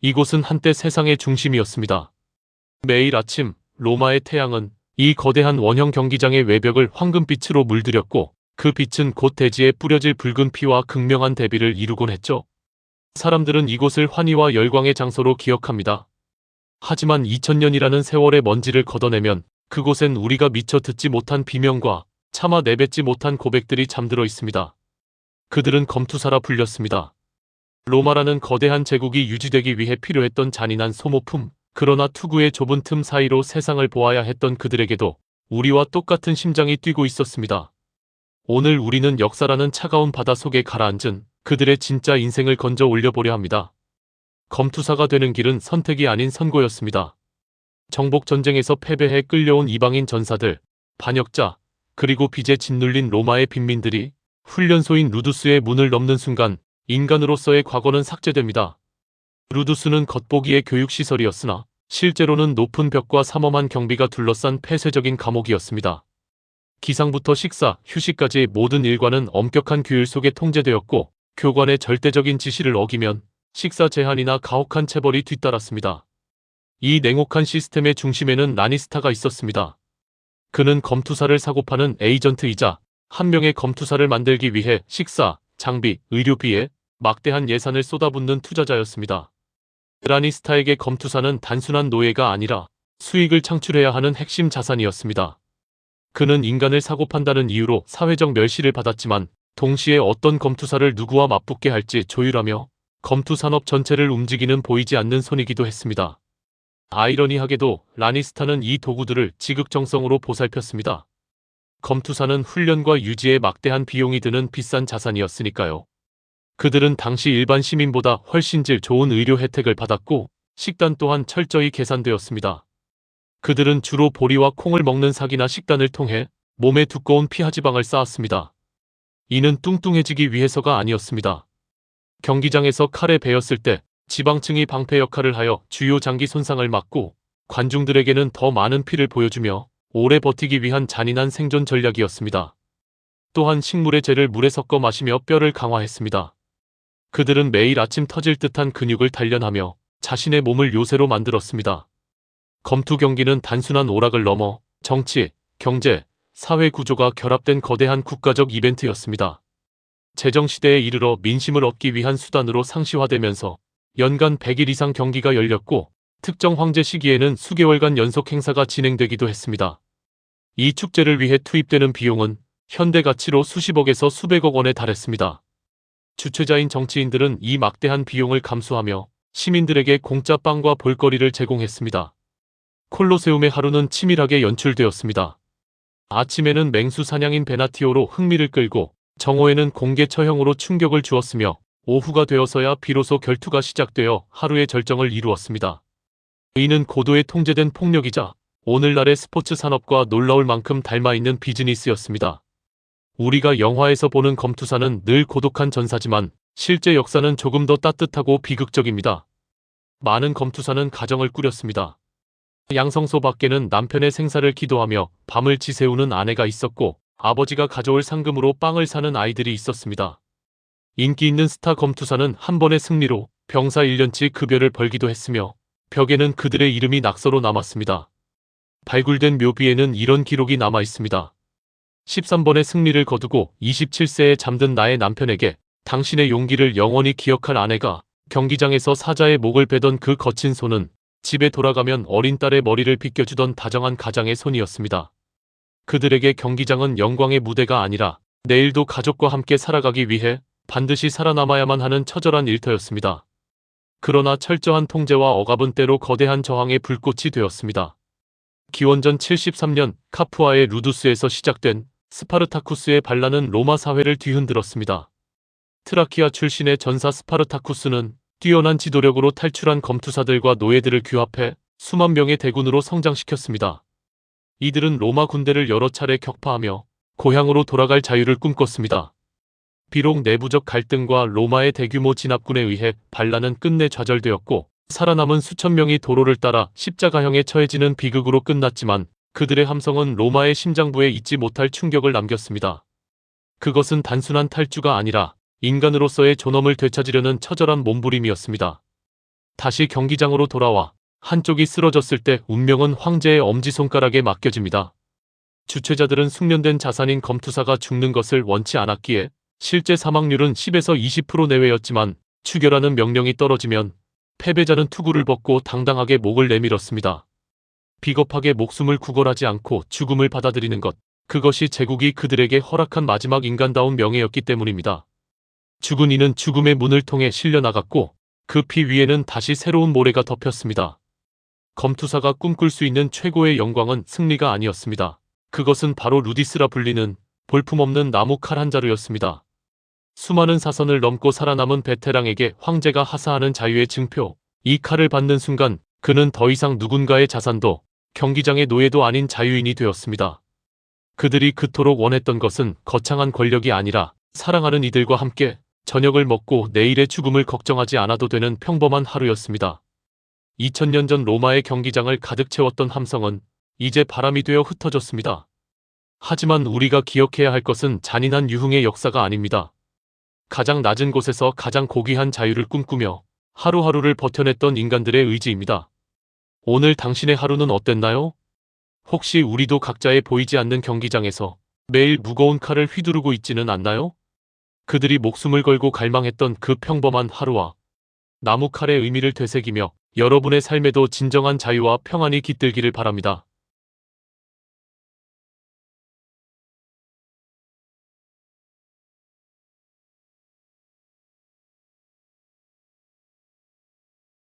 이곳은 한때 세상의 중심이었습니다. 매일 아침 로마의 태양은 이 거대한 원형 경기장의 외벽을 황금빛으로 물들였고 그 빛은 곧 대지에 뿌려질 붉은 피와 극명한 대비를 이루곤 했죠. 사람들은 이곳을 환희와 열광의 장소로 기억합니다. 하지만 2000년이라는 세월의 먼지를 걷어내면 그곳엔 우리가 미처 듣지 못한 비명과 차마 내뱉지 못한 고백들이 잠들어 있습니다. 그들은 검투사라 불렸습니다. 로마라는 거대한 제국이 유지되기 위해 필요했던 잔인한 소모품, 그러나 투구의 좁은 틈 사이로 세상을 보아야 했던 그들에게도 우리와 똑같은 심장이 뛰고 있었습니다. 오늘 우리는 역사라는 차가운 바다 속에 가라앉은 그들의 진짜 인생을 건져 올려보려 합니다. 검투사가 되는 길은 선택이 아닌 선고였습니다. 정복전쟁에서 패배해 끌려온 이방인 전사들, 반역자, 그리고 빚에 짓눌린 로마의 빈민들이 훈련소인 루두스의 문을 넘는 순간 인간으로서의 과거는 삭제됩니다. 루두스는 겉보기의 교육시설이었으나 실제로는 높은 벽과 삼엄한 경비가 둘러싼 폐쇄적인 감옥이었습니다. 기상부터 식사, 휴식까지 모든 일과는 엄격한 규율 속에 통제되었고 교관의 절대적인 지시를 어기면 식사 제한이나 가혹한 체벌이 뒤따랐습니다. 이 냉혹한 시스템의 중심에는 라니스타가 있었습니다. 그는 검투사를 사고파는 에이전트이자 한 명의 검투사를 만들기 위해 식사, 장비, 의료비에 막대한 예산을 쏟아붓는 투자자였습니다. 라니스타에게 검투사는 단순한 노예가 아니라 수익을 창출해야 하는 핵심 자산이었습니다. 그는 인간을 사고판다는 이유로 사회적 멸시를 받았지만 동시에 어떤 검투사를 누구와 맞붙게 할지 조율하며 검투 산업 전체를 움직이는 보이지 않는 손이기도 했습니다. 아이러니하게도 라니스타는 이 도구들을 지극정성으로 보살폈습니다. 검투사는 훈련과 유지에 막대한 비용이 드는 비싼 자산이었으니까요. 그들은 당시 일반 시민보다 훨씬 질 좋은 의료 혜택을 받았고 식단 또한 철저히 계산되었습니다. 그들은 주로 보리와 콩을 먹는 사기나 식단을 통해 몸에 두꺼운 피하지방을 쌓았습니다. 이는 뚱뚱해지기 위해서가 아니었습니다. 경기장에서 칼에 베었을 때 지방층이 방패 역할을 하여 주요 장기 손상을 막고 관중들에게는 더 많은 피를 보여주며 오래 버티기 위한 잔인한 생존 전략이었습니다. 또한 식물의 젤을 물에 섞어 마시며 뼈를 강화했습니다. 그들은 매일 아침 터질 듯한 근육을 단련하며 자신의 몸을 요새로 만들었습니다. 검투 경기는 단순한 오락을 넘어 정치, 경제, 사회 구조가 결합된 거대한 국가적 이벤트였습니다. 제정시대에 이르러 민심을 얻기 위한 수단으로 상시화되면서 연간 100일 이상 경기가 열렸고 특정 황제 시기에는 수개월간 연속 행사가 진행되기도 했습니다. 이 축제를 위해 투입되는 비용은 현대 가치로 수십억에서 수백억 원에 달했습니다. 주최자인 정치인들은 이 막대한 비용을 감수하며 시민들에게 공짜 빵과 볼거리를 제공했습니다. 콜로세움의 하루는 치밀하게 연출되었습니다. 아침에는 맹수 사냥인 베나티오로 흥미를 끌고 정오에는 공개 처형으로 충격을 주었으며 오후가 되어서야 비로소 결투가 시작되어 하루의 절정을 이루었습니다. 이는 고도의 통제된 폭력이자 오늘날의 스포츠 산업과 놀라울 만큼 닮아있는 비즈니스였습니다. 우리가 영화에서 보는 검투사는 늘 고독한 전사지만 실제 역사는 조금 더 따뜻하고 비극적입니다. 많은 검투사는 가정을 꾸렸습니다. 양성소 밖에는 남편의 생사를 기도하며 밤을 지새우는 아내가 있었고 아버지가 가져올 상금으로 빵을 사는 아이들이 있었습니다. 인기 있는 스타 검투사는 한 번의 승리로 병사 1년치 급여를 벌기도 했으며 벽에는 그들의 이름이 낙서로 남았습니다. 발굴된 묘비에는 이런 기록이 남아 있습니다. 13번의 승리를 거두고 27세에 잠든 나의 남편에게 당신의 용기를 영원히 기억할 아내가 경기장에서 사자의 목을 베던 그 거친 손은 집에 돌아가면 어린 딸의 머리를 빗겨주던 다정한 가장의 손이었습니다. 그들에게 경기장은 영광의 무대가 아니라 내일도 가족과 함께 살아가기 위해 반드시 살아남아야만 하는 처절한 일터였습니다. 그러나 철저한 통제와 억압은 때로 거대한 저항의 불꽃이 되었습니다. 기원전 73년 카푸아의 루두스에서 시작된 스파르타쿠스의 반란은 로마 사회를 뒤흔들었습니다. 트라키아 출신의 전사 스파르타쿠스는 뛰어난 지도력으로 탈출한 검투사들과 노예들을 규합해 수만 명의 대군으로 성장시켰습니다. 이들은 로마 군대를 여러 차례 격파하며 고향으로 돌아갈 자유를 꿈꿨습니다. 비록 내부적 갈등과 로마의 대규모 진압군에 의해 반란은 끝내 좌절되었고 살아남은 수천 명이 도로를 따라 십자가형에 처해지는 비극으로 끝났지만 그들의 함성은 로마의 심장부에 잊지 못할 충격을 남겼습니다. 그것은 단순한 탈주가 아니라 인간으로서의 존엄을 되찾으려는 처절한 몸부림이었습니다. 다시 경기장으로 돌아와 한쪽이 쓰러졌을 때 운명은 황제의 엄지손가락에 맡겨집니다. 주최자들은 숙련된 자산인 검투사가 죽는 것을 원치 않았기에 실제 사망률은 10에서 20% 내외였지만 추결하는 명령이 떨어지면 패배자는 투구를 벗고 당당하게 목을 내밀었습니다. 비겁하게 목숨을 구걸하지 않고 죽음을 받아들이는 것, 그것이 제국이 그들에게 허락한 마지막 인간다운 명예였기 때문입니다. 죽은 이는 죽음의 문을 통해 실려나갔고 그 피 위에는 다시 새로운 모래가 덮였습니다. 검투사가 꿈꿀 수 있는 최고의 영광은 승리가 아니었습니다. 그것은 바로 루디스라 불리는 볼품없는 나무 칼 한 자루였습니다. 수많은 사선을 넘고 살아남은 베테랑에게 황제가 하사하는 자유의 증표, 이 칼을 받는 순간 그는 더 이상 누군가의 자산도 경기장의 노예도 아닌 자유인이 되었습니다. 그들이 그토록 원했던 것은 거창한 권력이 아니라 사랑하는 이들과 함께 저녁을 먹고 내일의 죽음을 걱정하지 않아도 되는 평범한 하루였습니다. 2000년 전 로마의 경기장을 가득 채웠던 함성은 이제 바람이 되어 흩어졌습니다. 하지만 우리가 기억해야 할 것은 잔인한 유흥의 역사가 아닙니다. 가장 낮은 곳에서 가장 고귀한 자유를 꿈꾸며 하루하루를 버텨냈던 인간들의 의지입니다. 오늘 당신의 하루는 어땠나요? 혹시 우리도 각자의 보이지 않는 경기장에서 매일 무거운 칼을 휘두르고 있지는 않나요? 그들이 목숨을 걸고 갈망했던 그 평범한 하루와 나무 칼의 의미를 되새기며 여러분의 삶에도 진정한 자유와 평안이 깃들기를 바랍니다.